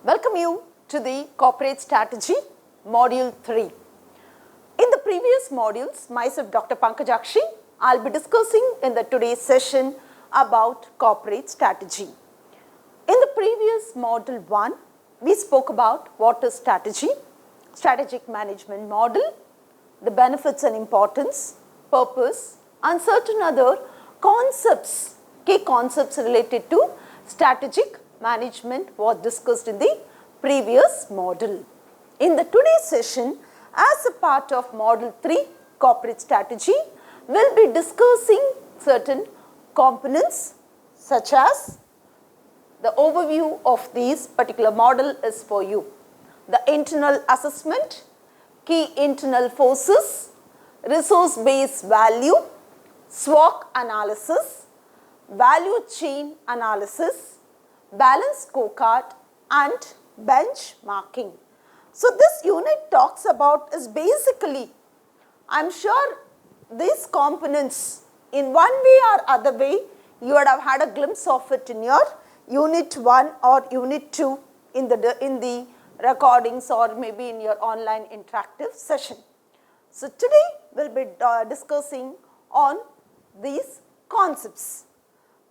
Welcome you to the Corporate Strategy Module 3. In the previous modules, myself Dr. Pankajakshi, I will be discussing in the today's session about corporate strategy. In the previous module 1, we spoke about what is strategy, strategic management model, the benefits and importance, purpose, and certain other concepts, key concepts related to strategic management was discussed in the previous module. In the today's session, as a part of module 3, corporate strategy, we will be discussing certain components such as the overview of this particular model is for you. The internal assessment, key internal forces, resource-based value, SWOT analysis, value chain analysis, balance scorecard and benchmarking. So this unit talks about is basically, I am sure these components in one way or other way you would have had a glimpse of it in your unit 1 or unit 2 in the recordings or maybe in your online interactive session. So today we will be discussing on these concepts.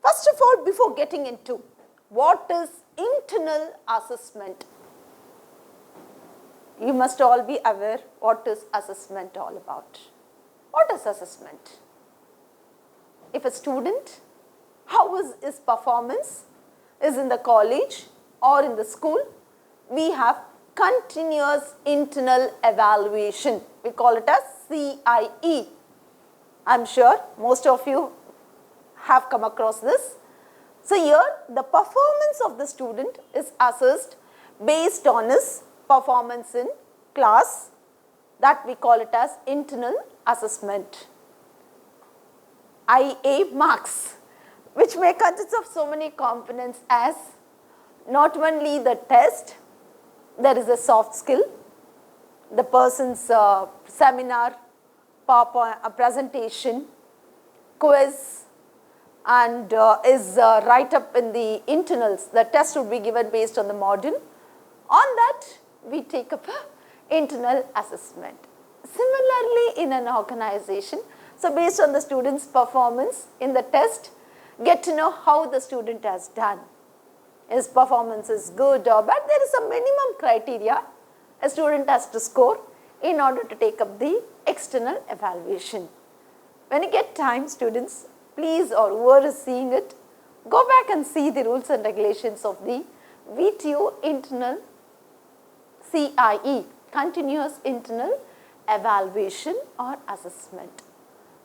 First of all, before getting into what is internal assessment, you must all be aware what is assessment all about. What is assessment? If a student, how is his performance is in the college or in the school, we have continuous internal evaluation. We call it as CIE. I am sure most of you have come across this. So here the performance of the student is assessed based on his performance in class, that we call it as internal assessment. IA marks, which may consist of so many components as not only the test, there is a soft skill, the person's seminar, PowerPoint presentation, quiz, and is right up in the internals. The test would be given based on the module. On that, we take up internal assessment. Similarly, in an organization, so based on the student's performance in the test, get to know how the student has done. His performance is good or bad. There is a minimum criteria a student has to score in order to take up the external evaluation. When you get time, students, please, or whoever is seeing it, go back and see the rules and regulations of the VTO internal CIE, continuous internal evaluation or assessment.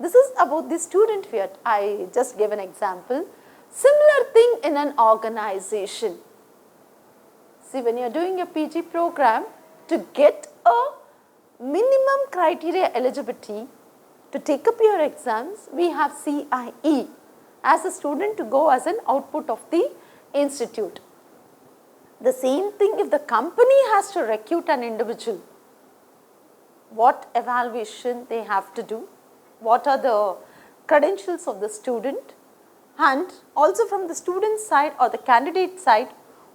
This is about the student here. I just gave an example. Similar thing in an organization. See, when you are doing a PG program, to get a minimum criteria eligibility to take up your exams, we have CIE as a student to go as an output of the institute. The same thing if the company has to recruit an individual, what evaluation they have to do, what are the credentials of the student, and also from the student side or the candidate side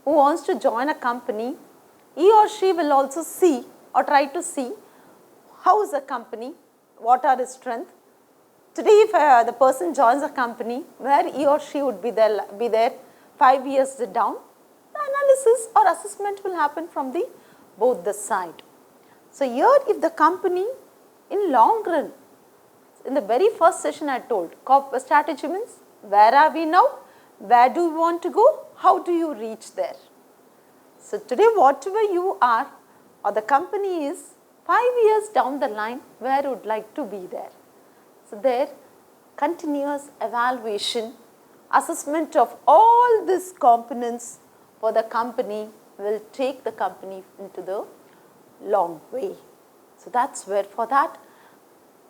who wants to join a company, he or she will also see or try to see how is the company, what are his strengths. Today, if the person joins a company where he or she would be there 5 years down, the analysis or assessment will happen from the both the side. So here, if the company in long run, in the very first session I told, corporate strategy means where are we now, where do you want to go, how do you reach there. So today, whatever you are or the company is, 5 years down the line, where you would like to be there. So there, continuous evaluation, assessment of all these components for the company will take the company into the long way. So that's where for that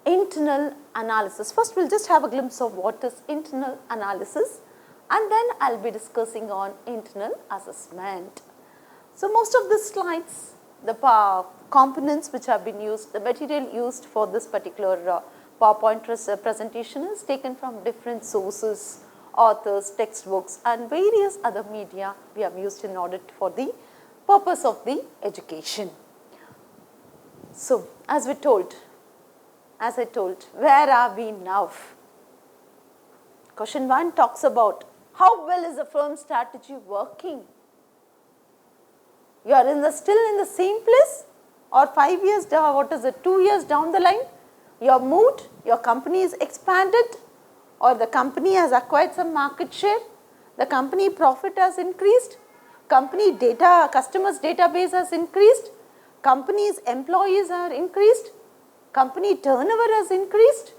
internal analysis. First, we'll just have a glimpse of what is internal analysis, and then I'll be discussing on internal assessment. So most of the slides, the components which have been used, the material used for this particular PowerPoint presentation is taken from different sources, authors, textbooks and various other media we have used in order for the purpose of the education. So, as I told, where are we now? Question 1 talks about how well is the firm strategy working? You are still in the same place, or 5 years down, 2 years down the line, you have moved, your company is expanded, or the company has acquired some market share, the company profit has increased, company data, customers database has increased, company's employees are increased, company turnover has increased.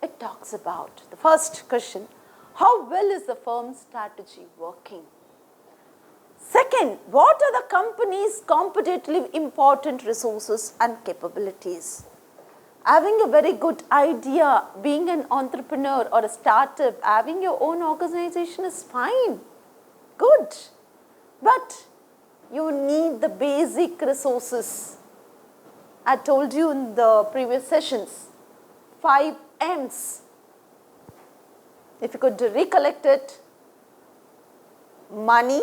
It talks about the first question, how well is the firm's strategy working? Second, what are the company's competitively important resources and capabilities? Having a very good idea, being an entrepreneur or a startup, having your own organization is fine, good. But you need the basic resources. I told you in the previous sessions, 5 M's. If you could recollect it, money,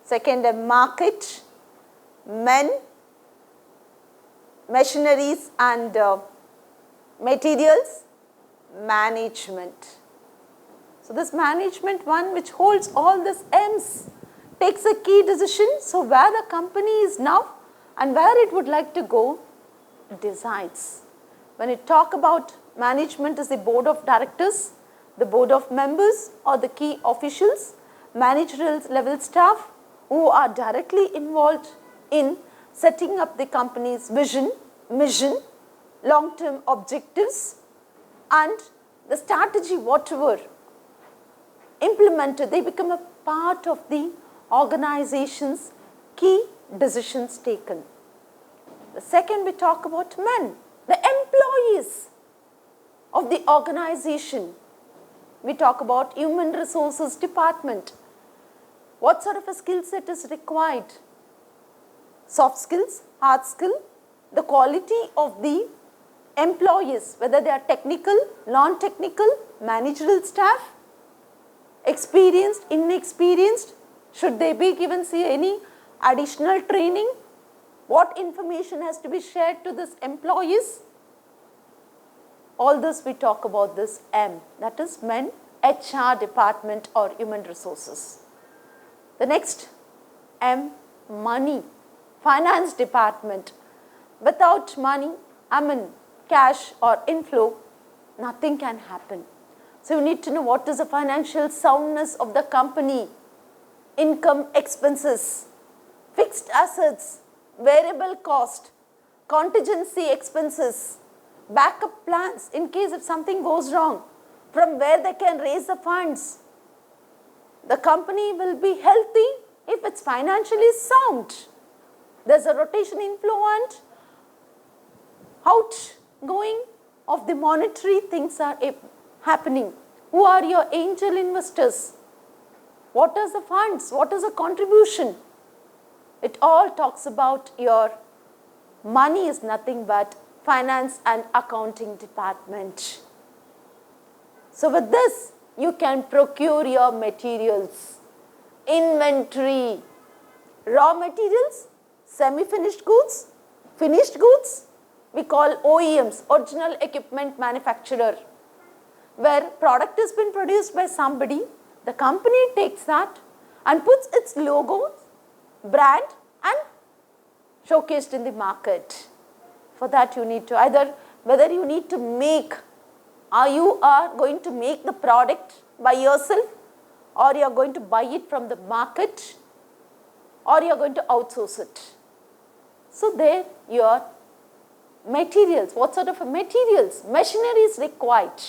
second market, men, machineries and materials, management. So this management one which holds all these M's takes a key decision. So where the company is now and where it would like to go decides. When you talk about management is the board of directors, the board of members or the key officials, managerial level staff who are directly involved in setting up the company's vision, mission, long-term objectives and the strategy whatever implemented, they become a part of the organization's key decisions taken. The second we talk about men, the employees of the organization. We talk about human resources department. What sort of a skill set is required? Soft skills, hard skill, the quality of the employees, whether they are technical, non-technical, managerial staff, experienced, inexperienced, should they be given any additional training? What information has to be shared to these employees? All this we talk about this M, that is men, HR department or human resources. The next M, money, finance department. Without money, cash or inflow, nothing can happen. So you need to know what is the financial soundness of the company, income, expenses, fixed assets, variable cost, contingency expenses, backup plans in case if something goes wrong, from where they can raise the funds. The company will be healthy if it's financially sound. There's a rotation inflow and outgoing of the monetary things are happening. Who are your angel investors? What is the funds? What is the contribution? It all talks about your money is nothing but finance and accounting department. So with this, you can procure your materials, inventory, raw materials, semi-finished goods, finished goods, we call OEMs, original equipment manufacturer, where product has been produced by somebody, the company takes that and puts its logo, brand and showcased in the market. For that you need to either, whether you need to make, or you are going to make the product by yourself, or you are going to buy it from the market, or you are going to outsource it. So there your materials, what sort of materials, machinery is required.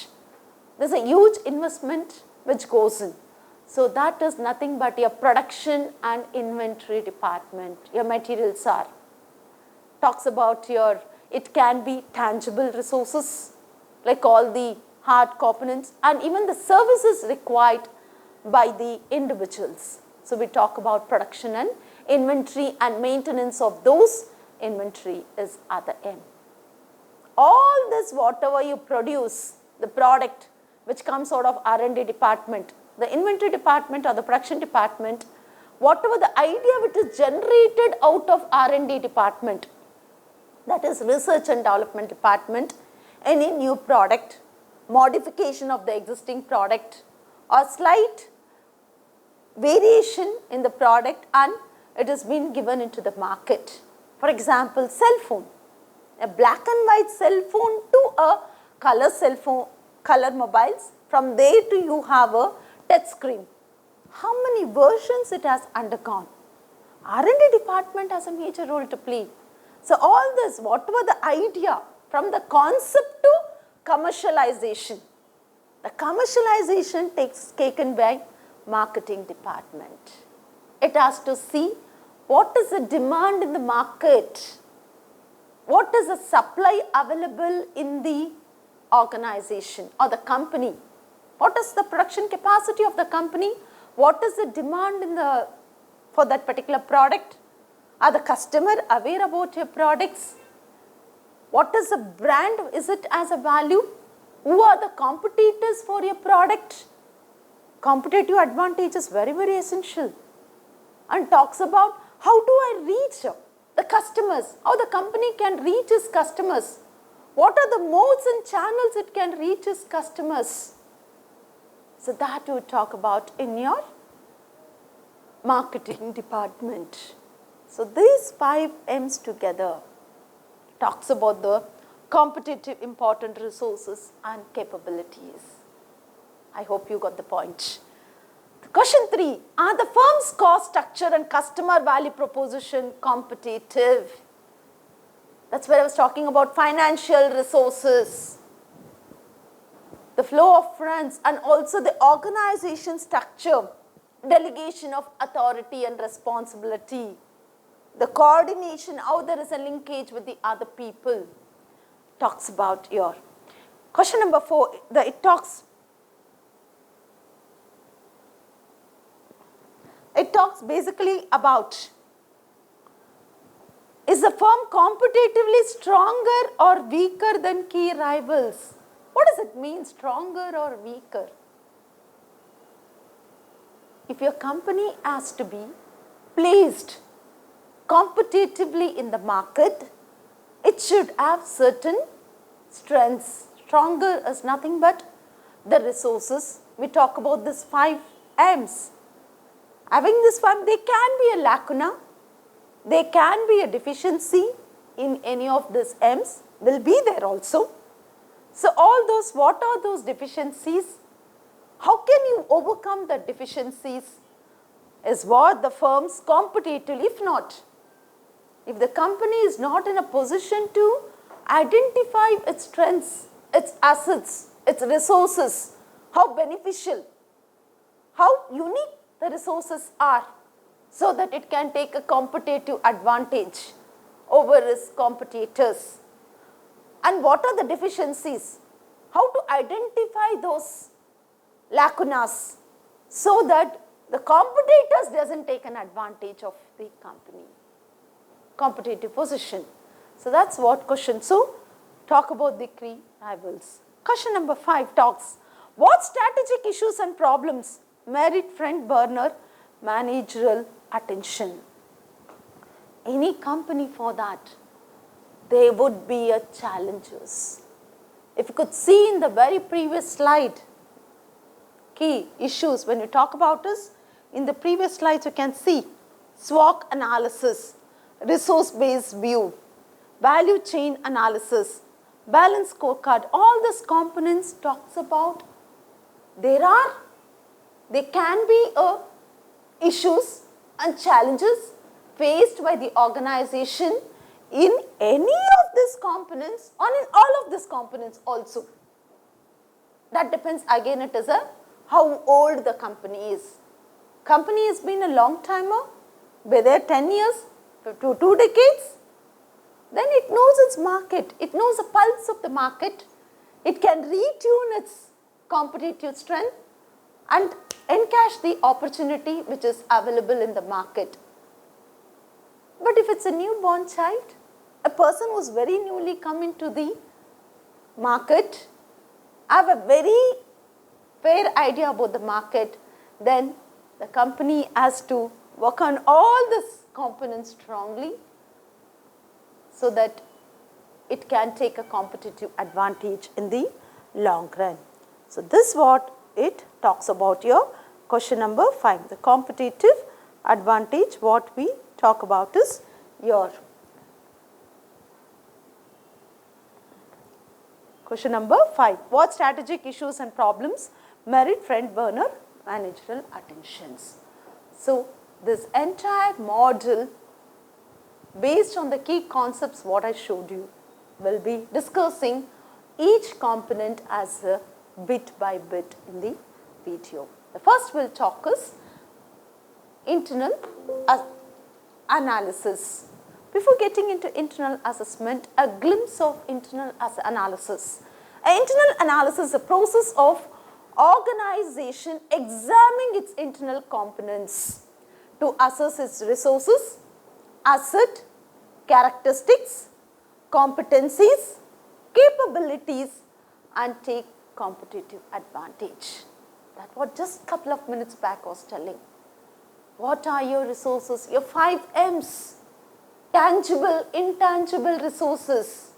There is a huge investment which goes in. So that is nothing but your production and inventory department. Your materials are. Talks about your, it can be tangible resources like all the hard components and even the services required by the individuals. So we talk about production and inventory and maintenance of those inventory is other M. All this whatever you produce, the product which comes out of R&D department, the inventory department or the production department whatever the idea which is generated out of R&D department, that is research and development department, any new product, modification of the existing product, or slight variation in the product, and it has been given into the market. For example, cell phone, a black and white cell phone to a color cell phone, color mobiles, from there to you have a touch screen. How many versions it has undergone? R&D department has a major role to play. So all this, whatever the idea, from the concept to commercialization, the commercialization takes taken by marketing department. It has to see what is the demand in the market, what is the supply available in the organization or the company, what is the production capacity of the company, what is the demand in the for that particular product, are the customer aware about your products, what is the brand, is it as a value, who are the competitors for your product. Competitive advantage is very, very essential, and talks about how do I reach the customers, how the company can reach its customers, what are the modes and channels it can reach its customers. So that you talk about in your marketing department. So these 5 M's together talks about the competitive important resources and capabilities. I hope you got the point. Question 3, are the firm's cost structure and customer value proposition competitive? That's where I was talking about financial resources, the flow of funds, and also the organization structure, delegation of authority and responsibility, the coordination, how there is a linkage with the other people. Talks about your question number 4, it talks basically about, is the firm competitively stronger or weaker than key rivals? What does it mean, stronger or weaker? If your company has to be placed competitively in the market, it should have certain strengths. Stronger is nothing but the resources. We talk about this 5 M's. Having this 5, there can be a lacuna, there can be a deficiency in any of these M's, will be there also. So all those, what are those deficiencies? How can you overcome the deficiencies is what the firm's competitively, if not, if the company is not in a position to identify its strengths, its assets, its resources, how beneficial, how unique the resources are, so that it can take a competitive advantage over its competitors. And what are the deficiencies? How to identify those lacunas so that the competitors doesn't take an advantage of the company. Competitive position. So that's what question. So talk about the key rivals. Question number 5 talks, what strategic issues and problems merit front burner managerial attention? Any company for that, there would be a challenges. If you could see in the very previous slide, key issues when you talk about this, in the previous slides you can see SWOT analysis, resource-based view, value chain analysis, balance scorecard, all these components talks about there can be issues and challenges faced by the organization in any of these components or in all of these components also. That depends, again it is how old the company is. Company has been a long timer, whether 10 years to 2 decades, then it knows its market, it knows the pulse of the market, it can retune its competitive strength and encash the opportunity which is available in the market. But if it's a newborn child, a person who's very newly come into the market, have a very fair idea about the market, then the company has to work on all these components strongly so that it can take a competitive advantage in the long run. So, this is what it talks about your question number 5. The competitive advantage, what we talk about is your question number 5. What strategic issues and problems merit front burner managerial attentions? So, this entire module based on the key concepts what I showed you will be discussing each component as a bit by bit in the video. The first we'll talk is internal analysis. Before getting into internal assessment, a glimpse of internal analysis. An internal analysis is a process of organization examining its internal components to assess its resources, asset, characteristics, competencies, capabilities and take competitive advantage. That's what just a couple of minutes back was telling. What are your resources? Your 5 M's. Tangible, intangible resources.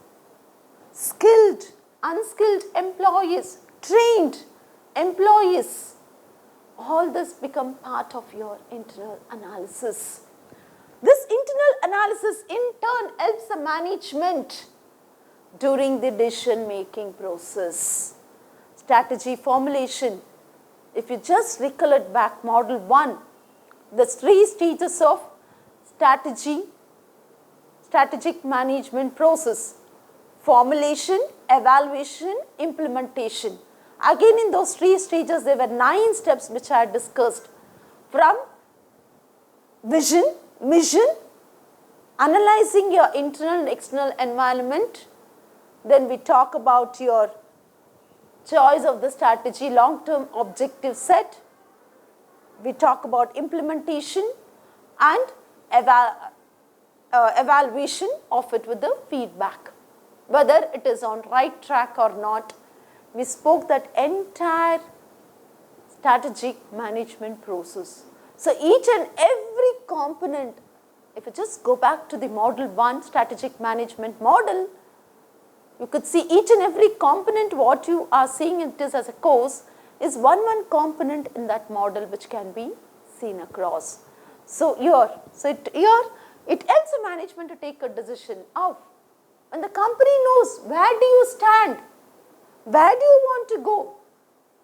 Skilled, unskilled employees. Trained employees. All this become part of your internal analysis. This internal analysis in turn helps the management during the decision making process. Strategy formulation. If you just recollect back model 1, the 3 stages of strategic management process: formulation, evaluation, implementation. Again in those 3 stages there were 9 steps which I had discussed, from vision, mission, analyzing your internal and external environment. Then we talk about your choice of the strategy, long-term objective set. We talk about implementation and evaluation of it with the feedback, whether it is on right track or not. We spoke that entire strategic management process. So each and every component, if you just go back to the model 1 strategic management model, you could see each and every component what you are seeing it is as a course is one component in that model which can be seen across. So it helps the management to take a decision of when the company knows where do you stand, where do you want to go.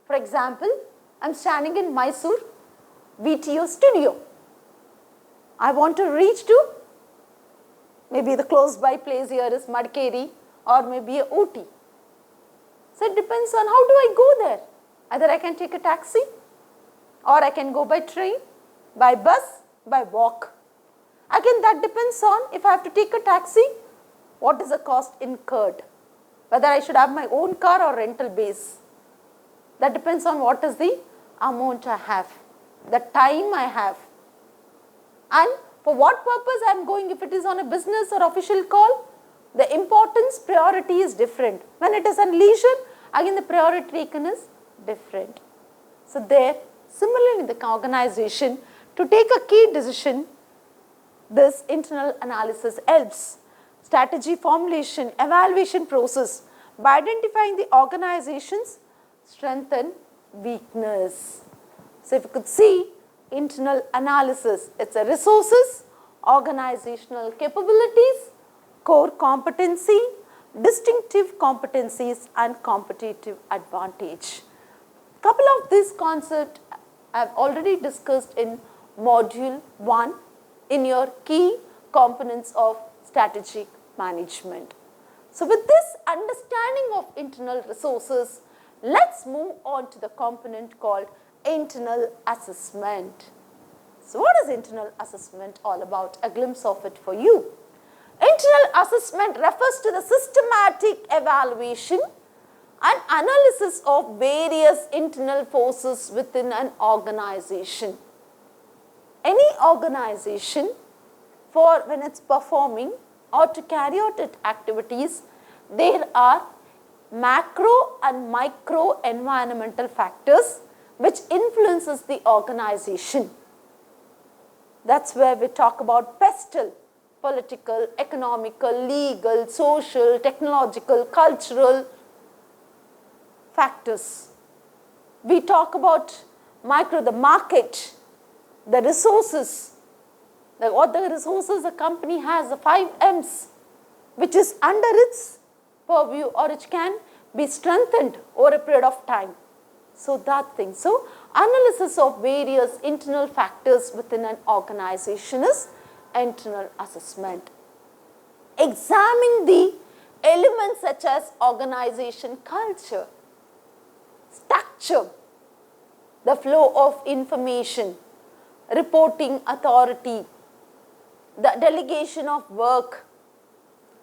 For example, I am standing in Mysore VTO studio. I want to reach to maybe the close by place here is Madikeri or maybe a Ooty. So it depends on how do I go there. Either I can take a taxi or I can go by train, by bus, by walk. Again that depends on if I have to take a taxi, what is the cost incurred. Whether I should have my own car or rental base. That depends on what is the amount I have, the time I have. And for what purpose I am going, if it is on a business or official call, the importance priority is different. When it is on leisure, again the priority taken is different. So there, similarly in the organization, to take a key decision, this internal analysis helps. Strategy formulation, evaluation process by identifying the organization's strength and weakness. So if you could see internal analysis, it's a resources, organizational capabilities, core competency, distinctive competencies and competitive advantage. Couple of these concepts I have already discussed in module 1 in your key components of strategic management. So with this understanding of internal resources, let's move on to the component called internal assessment. So what is internal assessment all about? A glimpse of it for you. Internal assessment refers to the systematic evaluation and analysis of various internal forces within an organization. Any organization, for when it's performing or to carry out its activities, there are macro and micro environmental factors which influences the organization. That's where we talk about pestle, political, economical, legal, social, technological, cultural factors. We talk about micro, the market, the resources, what the resources a company has, the 5 M's, which is under its purview or which can be strengthened over a period of time. So that thing. So analysis of various internal factors within an organization is internal assessment. Examine the elements such as organization culture, structure, the flow of information, reporting authority, the delegation of work,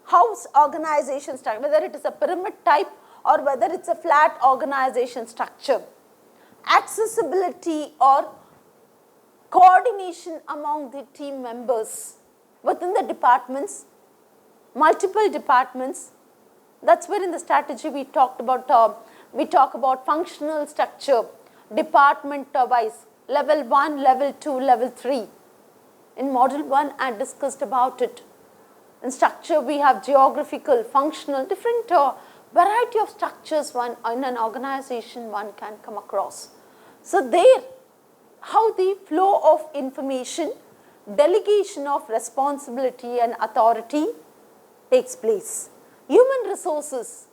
how organization structure, whether it is a pyramid type or whether it's a flat organization structure, accessibility or coordination among the team members within the departments, multiple departments. That's where in the strategy we talk about functional structure, department wise, level 1, level 2, level 3. In module 1 I discussed about it. In structure we have geographical, functional, different variety of structures one in an organization one can come across. So there, how the flow of information, delegation of responsibility and authority takes place. Human resources,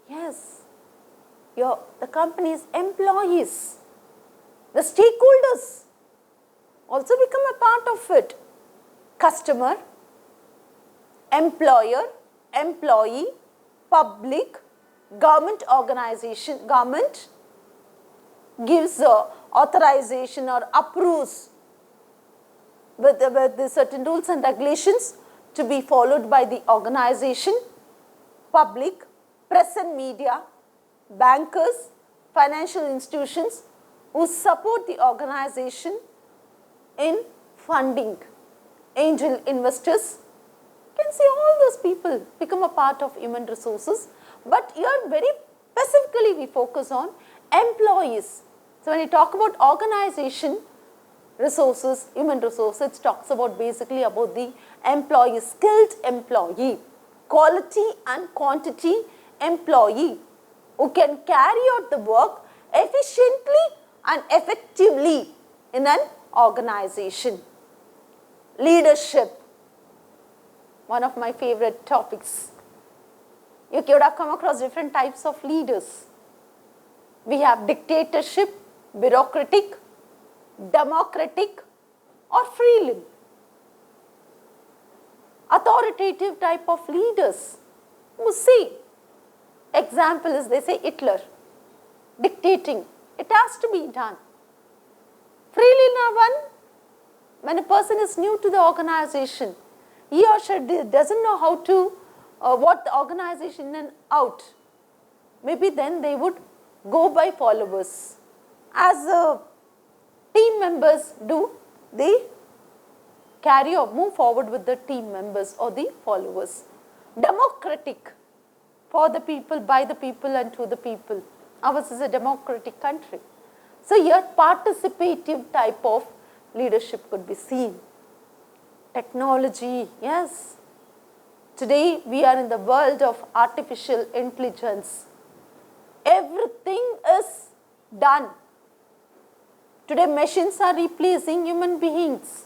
yes, the company's employees, the stakeholders also become a part of it. Customer, employer, employee, public, government organization, government gives authorization or approves with the certain rules and regulations to be followed by the organization, public, press and media, bankers, financial institutions who support the organization in funding, angel investors. You can see all those people become a part of human resources, but here very specifically we focus on employees. So when you talk about organization resources, human resources, it talks about basically about the employee, skilled employee, quality and quantity employee who can carry out the work efficiently and effectively in an organization. Leadership, one of my favorite topics. You could have come across different types of leaders. We have dictatorship, bureaucratic, democratic or free will. Authoritative type of leaders who see, example is they say Hitler, dictating, it has to be done. Freely now one, when a person is new to the organization, he or she doesn't know how to, what the organization in and out. Maybe then they would go by followers. As team members do, they carry or move forward with the team members or the followers. Democratic, for the people, by the people and to the people. Ours is a democratic country. So here participative type of leadership could be seen. Technology, yes. Today we are in the world of artificial intelligence. Everything is done. Today machines are replacing human beings.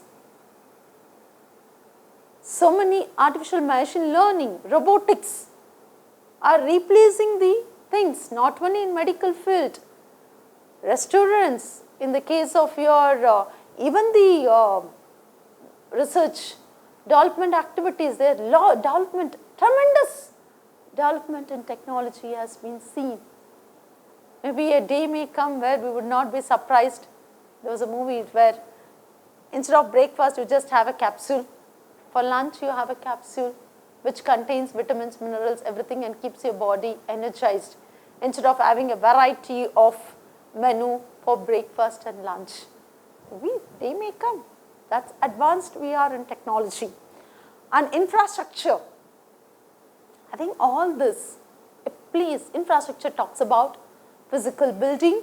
So many artificial machine learning, robotics are replacing the things, not only in medical field. Restaurants, in the case of your, even the research, development activities, their development, tremendous development in technology has been seen. Maybe a day may come where we would not be surprised. There was a movie where instead of breakfast you just have a capsule. For lunch you have a capsule which contains vitamins, minerals, everything and keeps your body energized. Instead of having a variety of menu for breakfast and lunch. They may come. That's advanced we are in technology. And infrastructure. I think all this, please, infrastructure talks about physical building,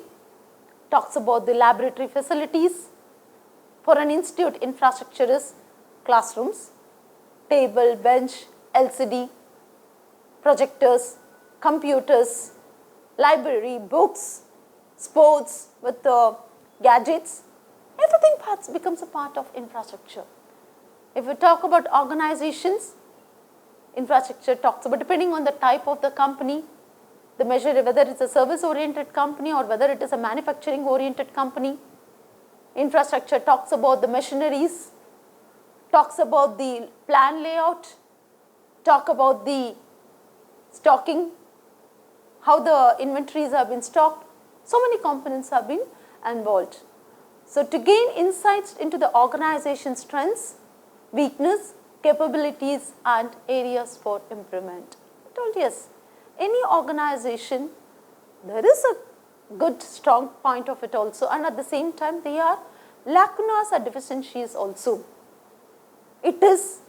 talks about the laboratory facilities, For an institute, infrastructure is classrooms, table, bench, LCD, projectors, computers, library, books, sports with gadgets. Everything becomes a part of infrastructure. If we talk about organizations, infrastructure talks about, depending on the type of the company, the measure, whether it's a service-oriented company or whether it is a manufacturing-oriented company. Infrastructure talks about the machineries, talks about the plan layout, talk about the stocking, how the inventories have been stocked. So many components have been involved. So to gain insights into the organization's strengths, weakness, capabilities and areas for improvement. I told you, yes, any organization, there is a good strong point of it also, and at the same time there are lacunas or deficiencies also. It is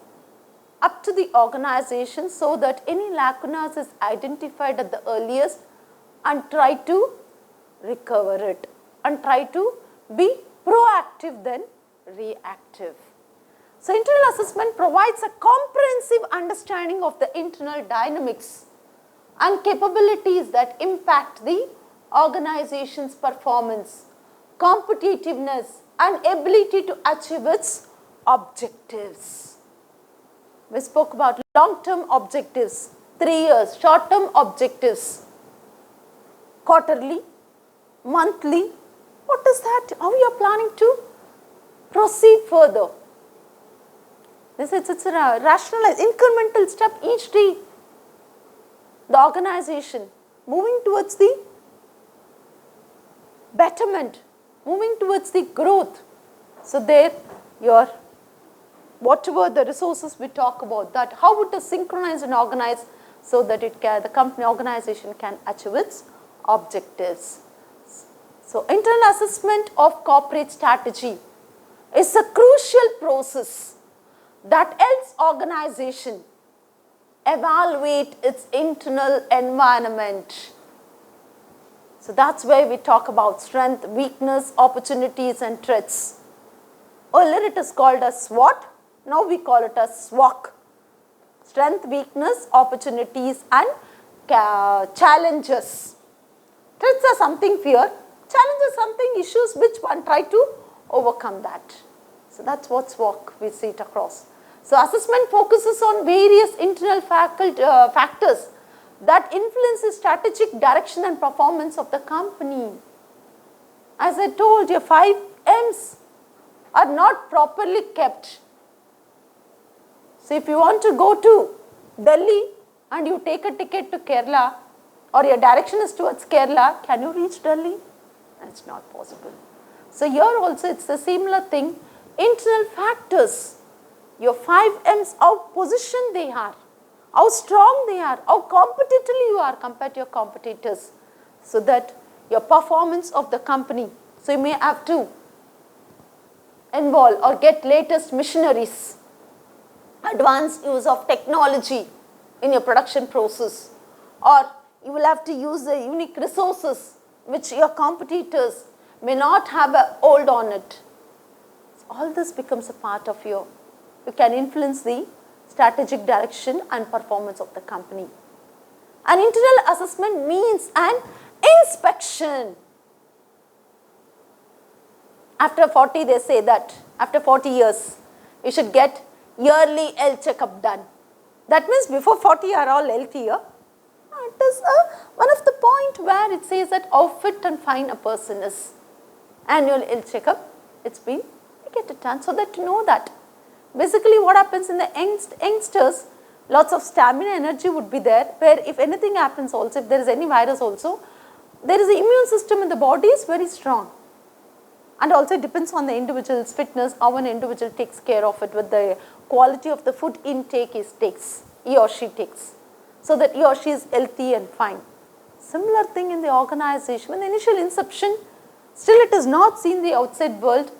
up to the organization so that any lacunas is identified at the earliest and try to recover it and try to be proactive than reactive. So internal assessment provides a comprehensive understanding of the internal dynamics and capabilities that impact the organization's performance, competitiveness and ability to achieve its objectives. We spoke about long-term objectives, 3 years, short-term objectives, quarterly, monthly. What is that? How you are planning to proceed further? It's a rationalized, incremental step each day. The organization moving towards the betterment, moving towards the growth. So there your whatever the resources we talk about, that how it is synchronized and organized so that it can, the company organization can achieve its objectives. So internal assessment of corporate strategy is a crucial process that helps organization evaluate its internal environment. So that's where we talk about strength, weakness, opportunities and threats. Earlier it is called as SWOT, now we call it as SWOC. Strength, weakness, opportunities and challenges. Threats are something fear, challenges something issues which one try to overcome that. So that's what SWOC we see it across. So assessment focuses on various internal factors that influence the strategic direction and performance of the company. As I told you, 5 M's are not properly kept. So if you want to go to Delhi and you take a ticket to Kerala, or your direction is towards Kerala, can you reach Delhi? It's not possible. So here also it's a similar thing. Internal factors, your 5 M's, how positioned they are, how strong they are, how competitively you are compared to your competitors, so that your performance of the company. So you may have to involve or get latest machineries, advanced use of technology in your production process, or you will have to use the unique resources which your competitors may not have a hold on it. So all this becomes a part of you can influence the strategic direction and performance of the company. An internal assessment means an inspection. After 40, they say that after 40 years, you should get yearly health checkup done. That means before 40 you are all healthier. It is one of the point where it says that how fit and fine a person is. Annual health checkup, it's been, you get it done so that you know that. Basically what happens in the youngsters, lots of stamina, energy would be there, where if anything happens also, if there is any virus also, there is an immune system in the body is very strong. And also it depends on the individual's fitness, how an individual takes care of it with the quality of the food intake he or she takes, so that he or she is healthy and fine. Similar thing in the organization. In the initial inception, still it is not seen the outside world.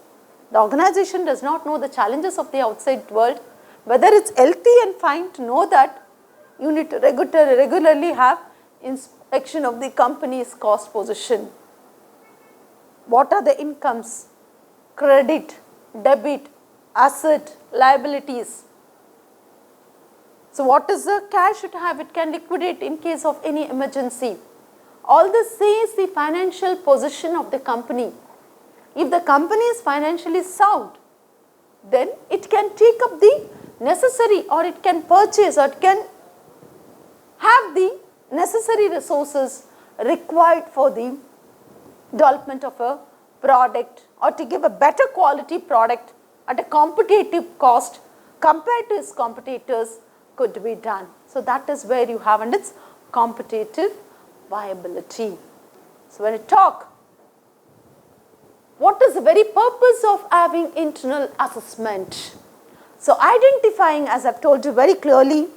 The organization does not know the challenges of the outside world. Whether it's healthy and fine, to know that you need to regularly have inspection of the company's cost position. What are the incomes, credit, debit, asset, liabilities. So what is the cash it have? It can liquidate in case of any emergency. All this says the financial position of the company. If the company is financially sound, then it can take up the necessary, or it can purchase, or it can have the necessary resources required for the development of a product, or to give a better quality product at a competitive cost compared to its competitors could be done. So that is where you have, and it's competitive viability. So when you talk, what is the very purpose of having internal assessment? So identifying, as I've told you very clearly,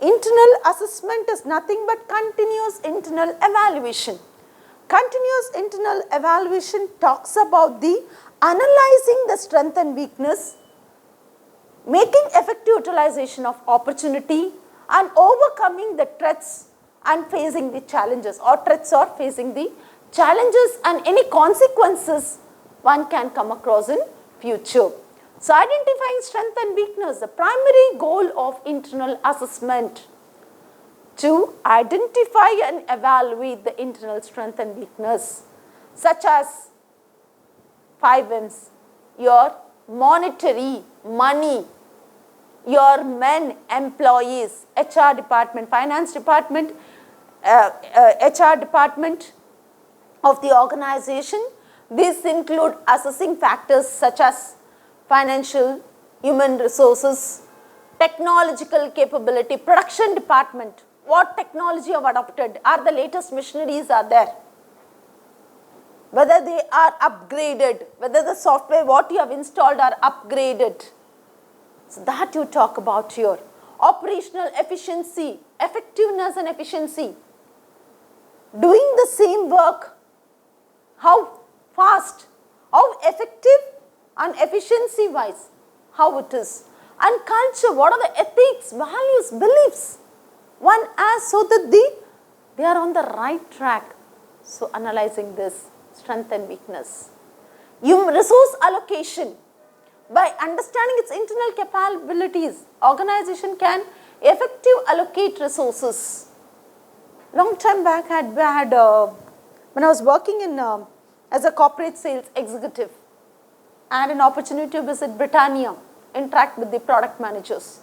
internal assessment is nothing but continuous internal evaluation. Continuous internal evaluation talks about the analyzing the strength and weakness, making effective utilization of opportunity, and overcoming the threats and facing the challenges, or threats or facing the challenges and any consequences one can come across in future. So identifying strength and weakness, the primary goal of internal assessment, to identify and evaluate the internal strength and weakness, such as 5 M's, your monetary, money, your men, employees, HR department, finance department, HR department of the organization. These include assessing factors such as financial, human resources, technological capability, production department, what technology you have adopted, are the latest machineries are there, whether they are upgraded, whether the software what you have installed are upgraded. So that you talk about here. Operational efficiency, effectiveness and efficiency. Doing the same work, how fast, how effective and efficiency wise, how it is. And culture, what are the ethics, values, beliefs one has, so that they are on the right track. So analyzing this strength and weakness. Human resource allocation. By understanding its internal capabilities, organization can effectively allocate resources. Long time back when I was working in as a corporate sales executive, I had an opportunity to visit Britannia, interact with the product managers.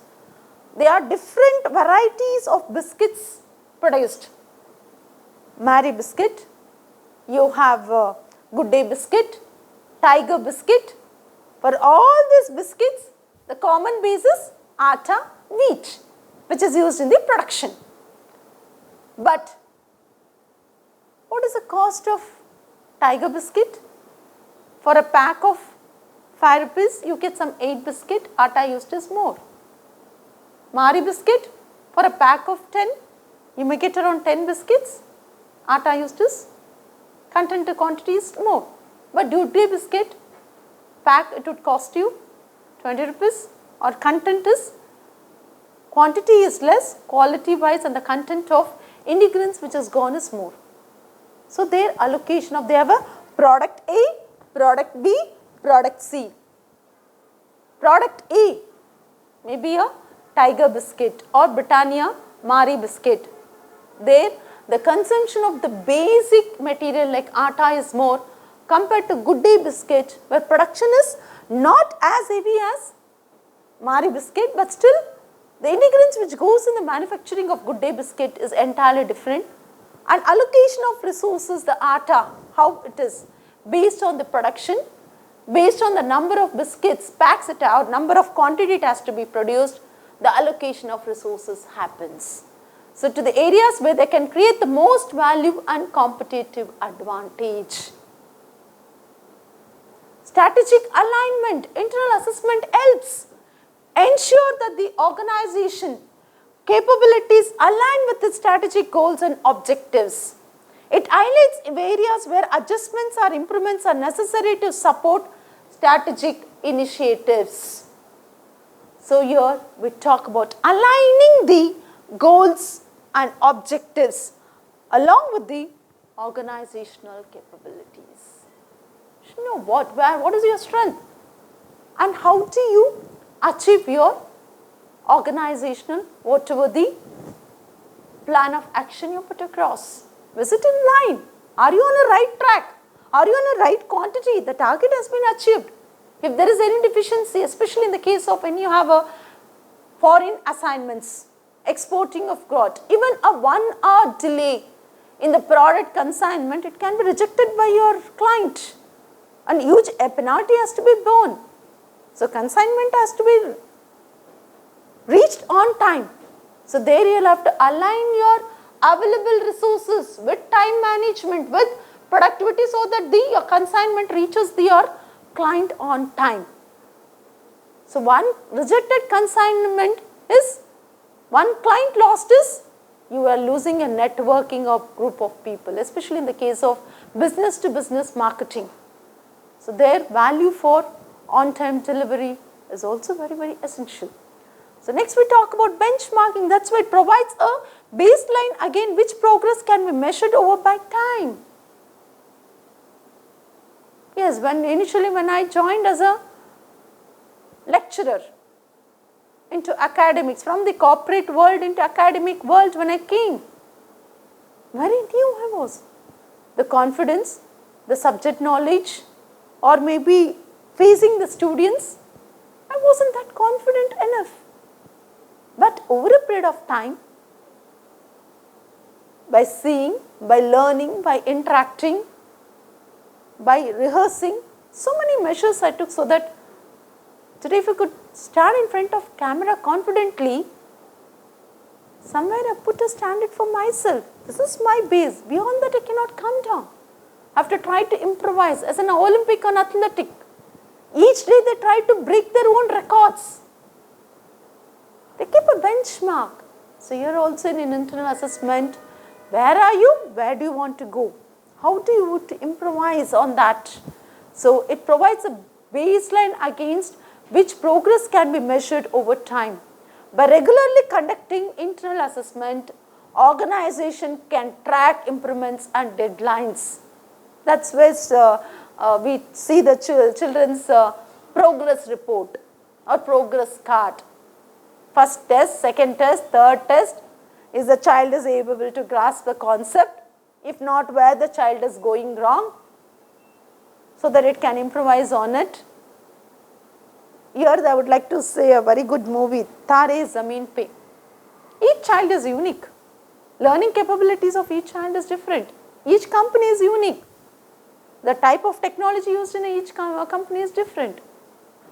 There are different varieties of biscuits produced. Marie biscuit, you have Good Day biscuit, Tiger biscuit. For all these biscuits, the common base is atta, wheat, which is used in the production. But what is the cost of Tiger biscuit? For a pack of 5 rupees, you get some 8 biscuit, atta used is more. Marie biscuit, for a pack of 10, you may get around 10 biscuits, atta used is, content to quantity is more. But Good Day biscuit, pack it would cost you 20 rupees, or content is, quantity is less, quality wise, and the content of ingredients which is gone is more. So their allocation of, they have a product A, product B, product C. Product A may be a Tiger biscuit or Britannia Marie biscuit. There the consumption of the basic material like atta is more compared to Good Day biscuit, where production is not as heavy as Marie biscuit, but still the ingredients which goes in the manufacturing of Good Day biscuit is entirely different. And allocation of resources, the atta, how it is based on the production, based on the number of biscuits, packs it out, number of quantity it has to be produced, the allocation of resources happens. So to the areas where they can create the most value and competitive advantage. Strategic alignment, internal assessment helps ensure that the organization capabilities align with its strategic goals and objectives. It highlights areas where adjustments or improvements are necessary to support strategic initiatives. So here we talk about aligning the goals and objectives along with the organizational capabilities. You know what is your strength? and how do you achieve your organizational, whatever the plan of action you put across. Was it in line? Are you on a right track? Are you on a right quantity? The target has been achieved. If there is any deficiency, especially in the case of when you have a foreign assignments, exporting of goods, even a 1 hour delay in the product consignment, it can be rejected by your client and huge penalty has to be borne. So consignment has to be reached on time. So there you will have to align your available resources with time management, with productivity, so that your consignment reaches your client on time. So one rejected consignment is, one client lost is, you are losing a networking of group of people, especially in the case of business to business marketing. So their value for on-time delivery is also very, very essential. So next we talk about benchmarking. That's why it provides a baseline again which progress can be measured over by time. Yes, initially when I joined as a lecturer into academics, from the corporate world into academic world, when I came, very new I was. The confidence, the subject knowledge, or maybe facing the students, I wasn't that confident enough. But over a period of time, by seeing, by learning, by interacting, by rehearsing, so many measures I took, so that today if I could stand in front of camera confidently, somewhere I put a standard for myself. This is my base. Beyond that I cannot come down. I have to try to improvise. As an Olympic and athletic, each day they try to break their own records. They keep a benchmark. So here also in an internal assessment, where are you? Where do you want to go? How do you want to improvise on that? So it provides a baseline against which progress can be measured over time. By regularly conducting internal assessment, organization can track improvements and deadlines. That's where we see the children's progress report or progress card. First test, second test, third test, is the child is able to grasp the concept. If not, where the child is going wrong, so that it can improvise on it. Here I would like to say a very good movie, Tare Zameen Pe. Each child is unique. Learning capabilities of each child is different. Each company is unique. The type of technology used in each company is different.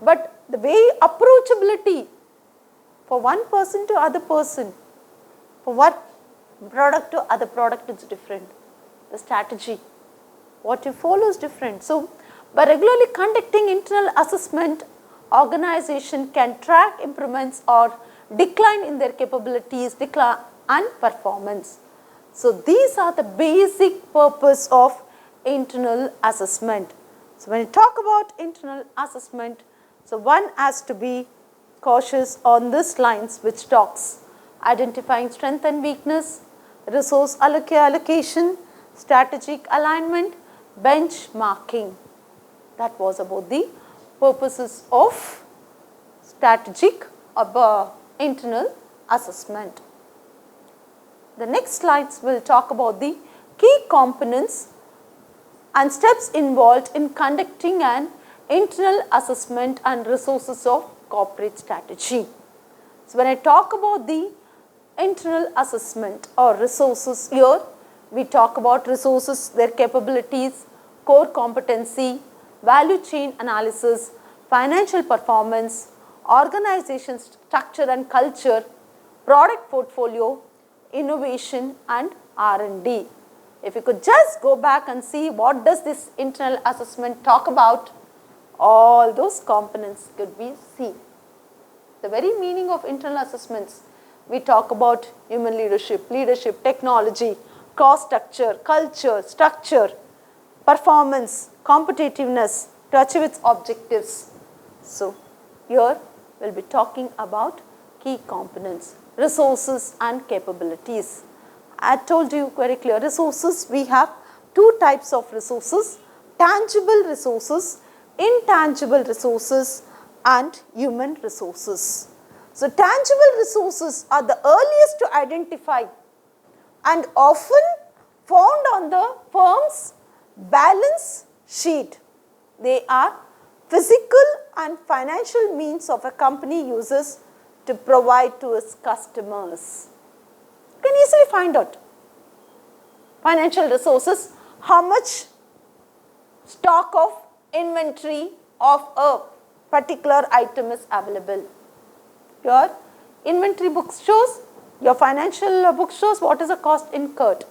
But the way approachability for one person to other person, for one product to other product is different. The strategy, what you follow is different. So by regularly conducting internal assessment, organization can track improvements or decline in their capabilities, decline and performance. So these are the basic purpose of internal assessment. So when you talk about internal assessment, so one has to be cautious on this lines which talks identifying strength and weakness, resource allocation, strategic alignment, benchmarking. That was about the purposes of strategic internal assessment. The next slides will talk about the key components and steps involved in conducting an internal assessment and resources of corporate strategy. So when I talk about the internal assessment or resources, here we talk about resources, their capabilities, core competency, value chain analysis, financial performance, organization structure and culture, product portfolio, innovation and R&D. If you could just go back and see what does this internal assessment talk about, all those components could be seen. The very meaning of internal assessments, we talk about human leadership, technology, cost structure, culture, structure, performance, competitiveness to achieve its objectives. So here we'll be talking about key components, resources and capabilities. I told you very clear, resources, we have two types of resources, tangible resources, intangible resources, and human resources. So tangible resources are the earliest to identify and often found on the firm's balance sheet. They are physical and financial means of a company uses to provide to its customers. You can easily find out financial resources, how much stock of inventory of a particular item is available. Your inventory book shows, your financial book shows what is the cost incurred,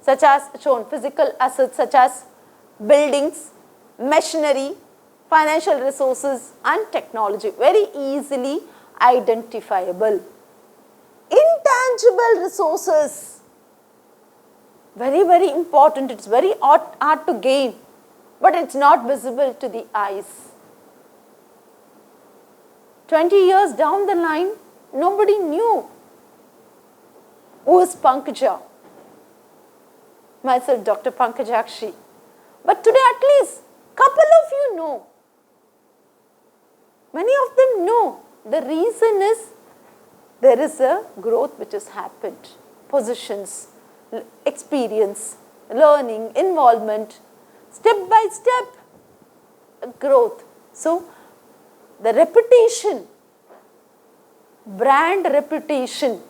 such as shown physical assets such as buildings, machinery, financial resources and technology, very easily identifiable. Intangible resources, very important, it's very hard to gain, but it's not visible to the eyes. 20 years down the line, nobody knew who is Pankaja. Myself, Dr. Pankajakshi. But today at least, couple of you know. Many of them know. The reason is there is a growth which has happened. Positions, experience, learning, involvement, step by step growth. So, the reputation, brand reputation,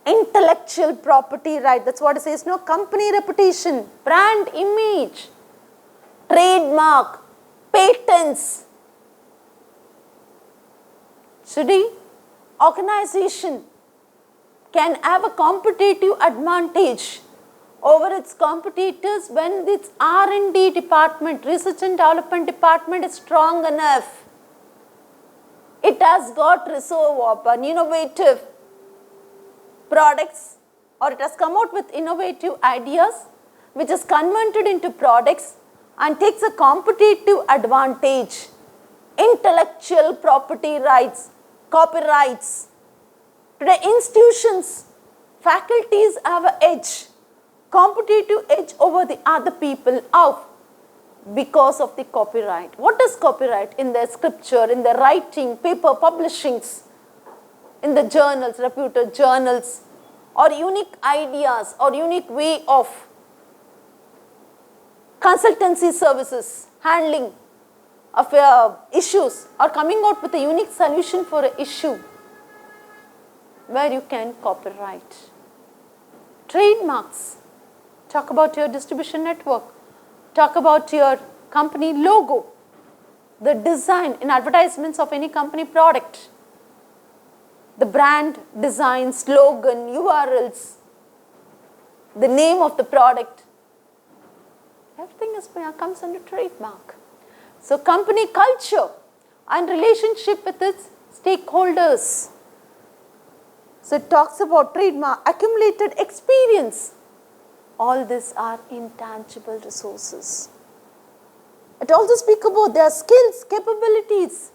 intellectual property right, that's what it says, no, company reputation, brand image, trademark, patents. Today, organization can have a competitive advantage over its competitors when its R&D department, research and development department is strong enough. It has got reserve of an innovative products, or it has come out with innovative ideas which is converted into products and takes a competitive advantage. Intellectual property rights, copyrights. Today institutions, faculties have an edge, competitive edge over the other people because of the copyright. What is copyright? In the scripture, in the writing, paper publishings, in the journals, reputed journals, or unique ideas or unique way of consultancy services, handling of issues, or coming out with a unique solution for an issue where you can copyright. Trademarks. Talk about your distribution network. Talk about your company logo, the design in advertisements of any company product, the brand design, slogan, URLs, the name of the product. Everything comes under trademark. So company culture and relationship with its stakeholders. So it talks about trademark, accumulated experience. All these are intangible resources. It also speaks about their skills, capabilities,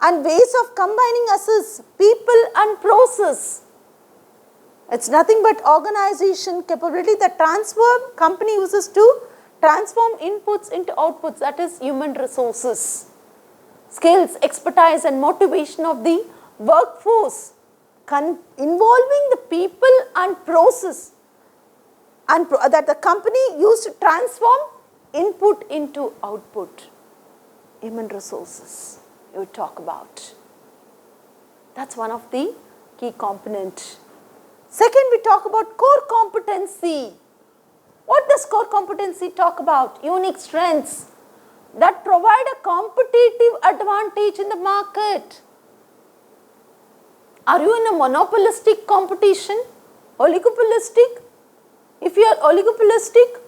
and ways of combining assets, people and process. It's nothing but organization capability that company uses to transform inputs into outputs, that is human resources. Skills, expertise and motivation of the workforce, involving the people and process, and that the company used to transform input into output. Human resources you talk about. That's one of the key components. Second, we talk about core competency. What does core competency talk about? Unique strengths that provide a competitive advantage in the market. Are you in a monopolistic competition? Oligopolistic? If you are oligopolistic,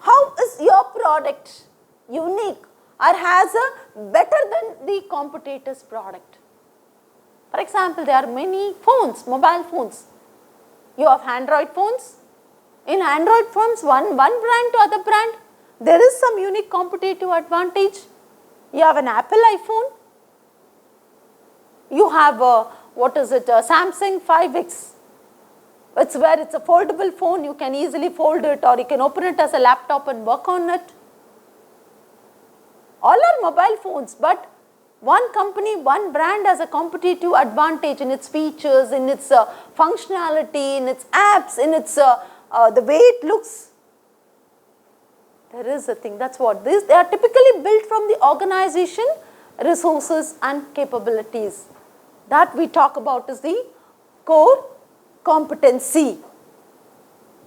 how is your product unique or has a better than the competitor's product? For example, there are many phones, mobile phones. You have Android phones. In Android phones, one brand to other brand, there is some unique competitive advantage. You have an Apple iPhone. You have Samsung 5X. It's where it's a foldable phone. You can easily fold it, or you can open it as a laptop and work on it. All are mobile phones, but one company, one brand has a competitive advantage in its features, in its functionality, in its apps, in its the way it looks. There is a thing. That's what this. They are typically built from the organization, resources, and capabilities. That we talk about is the core competency.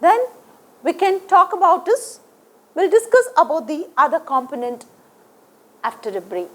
Then we can talk about this. We'll discuss about the other component after a break.